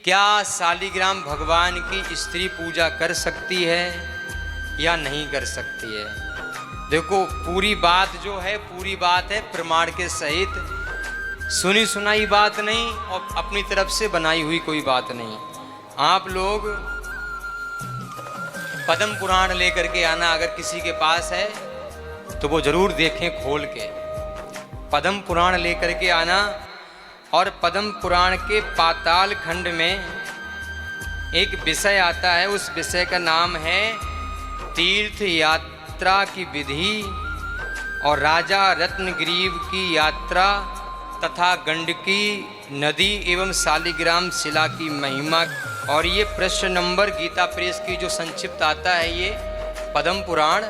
क्या शालिग्राम भगवान की स्त्री पूजा कर सकती है या नहीं कर सकती है? देखो पूरी बात जो है पूरी बात है प्रमाण के सहित, सुनी सुनाई बात नहीं और अपनी तरफ से बनाई हुई कोई बात नहीं। आप लोग पद्म पुराण लेकर के आना, अगर किसी के पास है तो वो जरूर देखें खोल के। पद्म पुराण लेकर के आना, और पद्म पुराण के पाताल खंड में एक विषय आता है, उस विषय का नाम है तीर्थ यात्रा की विधि और राजा रत्नग्रीव की यात्रा तथा गंडकी नदी एवं शालिग्राम शिला की महिमा। और ये प्रश्न नंबर गीता प्रेस की जो संक्षिप्त आता है ये पद्म पुराण,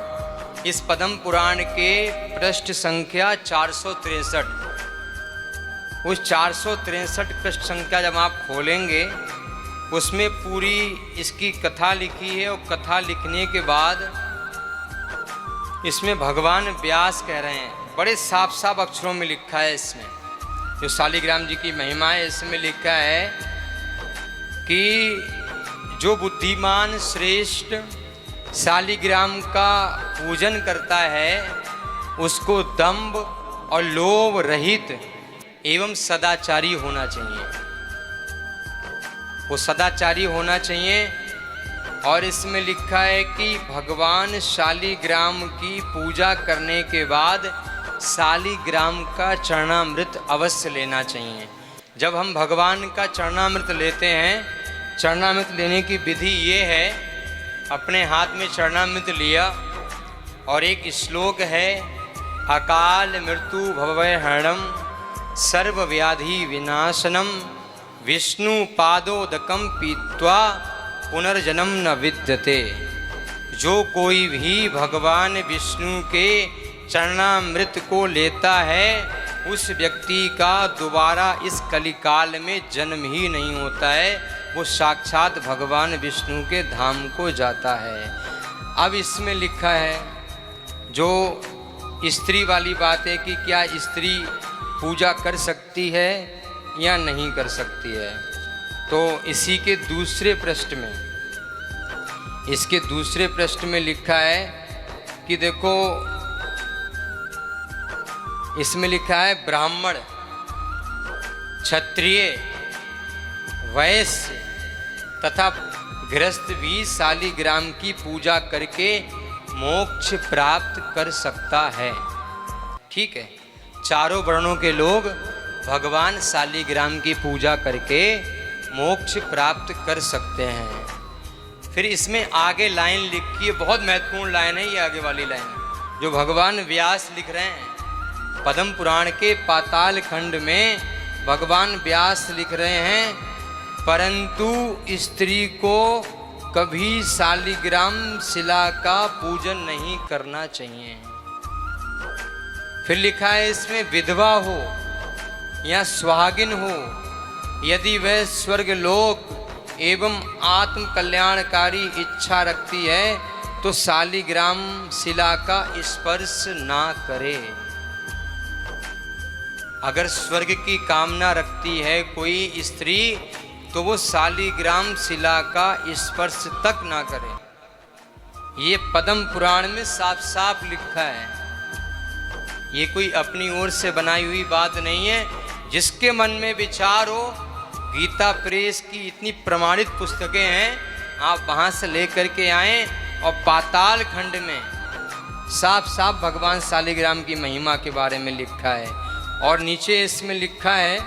इस पद्म पुराण के पृष्ठ संख्या 463, उस 463 पृष्ठ संख्या जब आप खोलेंगे उसमें पूरी इसकी कथा लिखी है। और कथा लिखने के बाद इसमें भगवान व्यास कह रहे हैं, बड़े साफ साफ अक्षरों में लिखा है इसमें, जो शालिग्राम जी की महिमा है इसमें लिखा है कि जो बुद्धिमान श्रेष्ठ शालिग्राम का पूजन करता है उसको दंभ और लोभ रहित एवं सदाचारी होना चाहिए, वो सदाचारी होना चाहिए। और इसमें लिखा है कि भगवान शालिग्राम की पूजा करने के बाद शालिग्राम का चरणामृत अवश्य लेना चाहिए। जब हम भगवान का चरणामृत लेते हैं, चरणामृत लेने की विधि ये है, अपने हाथ में चरणामृत लिया और एक श्लोक है, अकाल मृत्यु भवभय हरणम सर्व व्याधि विनाशनम विष्णु पादोदकम पीत्वा पुनर्जन्म न विद्यते। जो कोई भी भगवान विष्णु के चरणामृत को लेता है उस व्यक्ति का दोबारा इस कलिकाल में जन्म ही नहीं होता है, वो साक्षात भगवान विष्णु के धाम को जाता है। अब इसमें लिखा है जो स्त्री वाली बात है कि क्या स्त्री पूजा कर सकती है या नहीं कर सकती है, तो इसी के दूसरे पृष्ठ में, इसके दूसरे पृष्ठ में लिखा है कि देखो इसमें लिखा है ब्राह्मण क्षत्रिय वैश्य तथा गृहस्थ भी शालिग्राम की पूजा करके मोक्ष प्राप्त कर सकता है। ठीक है, चारों वर्णों के लोग भगवान शालिग्राम की पूजा करके मोक्ष प्राप्त कर सकते हैं। फिर इसमें आगे लाइन लिखी है, बहुत महत्वपूर्ण लाइन है ये आगे वाली लाइन, जो भगवान व्यास लिख रहे हैं पद्म पुराण के पाताल खंड में। भगवान व्यास लिख रहे हैं, परंतु स्त्री को कभी शालिग्राम शिला का पूजन नहीं करना चाहिए। फिर लिखा है इसमें, विधवा हो या सुहागिन हो, यदि वह स्वर्ग लोक एवं आत्म कल्याणकारी इच्छा रखती है तो शालिग्राम शिला का स्पर्श ना करे। अगर स्वर्ग की कामना रखती है कोई स्त्री तो वो शालिग्राम शिला का स्पर्श तक ना करे। ये पद्म पुराण में साफ साफ लिखा है, ये कोई अपनी ओर से बनाई हुई बात नहीं है। जिसके मन में विचार हो, गीता प्रेस की इतनी प्रमाणित पुस्तकें हैं, आप वहाँ से लेकर के आएँ। और पाताल खंड में साफ साफ भगवान शालिग्राम की महिमा के बारे में लिखा है। और नीचे इसमें लिखा है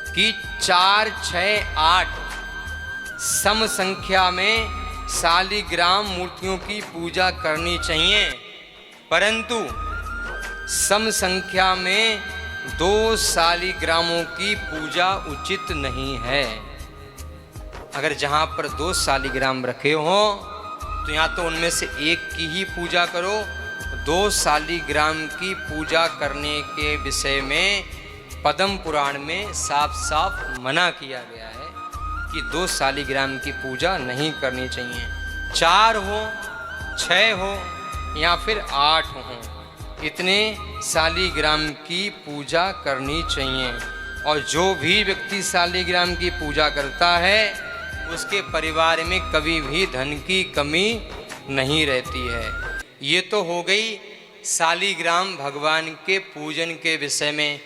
कि 4, 6, 8 सम संख्या में शालिग्राम मूर्तियों की पूजा करनी चाहिए, परंतु सम संख्या में 2 शालिग्रामों की पूजा उचित नहीं है। अगर जहाँ पर 2 शालिग्राम रखे हों तो यहाँ तो उनमें से एक की ही पूजा करो। 2 शालिग्राम की पूजा करने के विषय में पद्म पुराण में साफ साफ मना किया गया है कि 2 शालिग्राम की पूजा नहीं करनी चाहिए। 4 हो, 6 हो या फिर 8 हो, इतने शालिग्राम की पूजा करनी चाहिए। और जो भी व्यक्ति शालिग्राम की पूजा करता है उसके परिवार में कभी भी धन की कमी नहीं रहती है। ये तो हो गई शालिग्राम भगवान के पूजन के विषय में।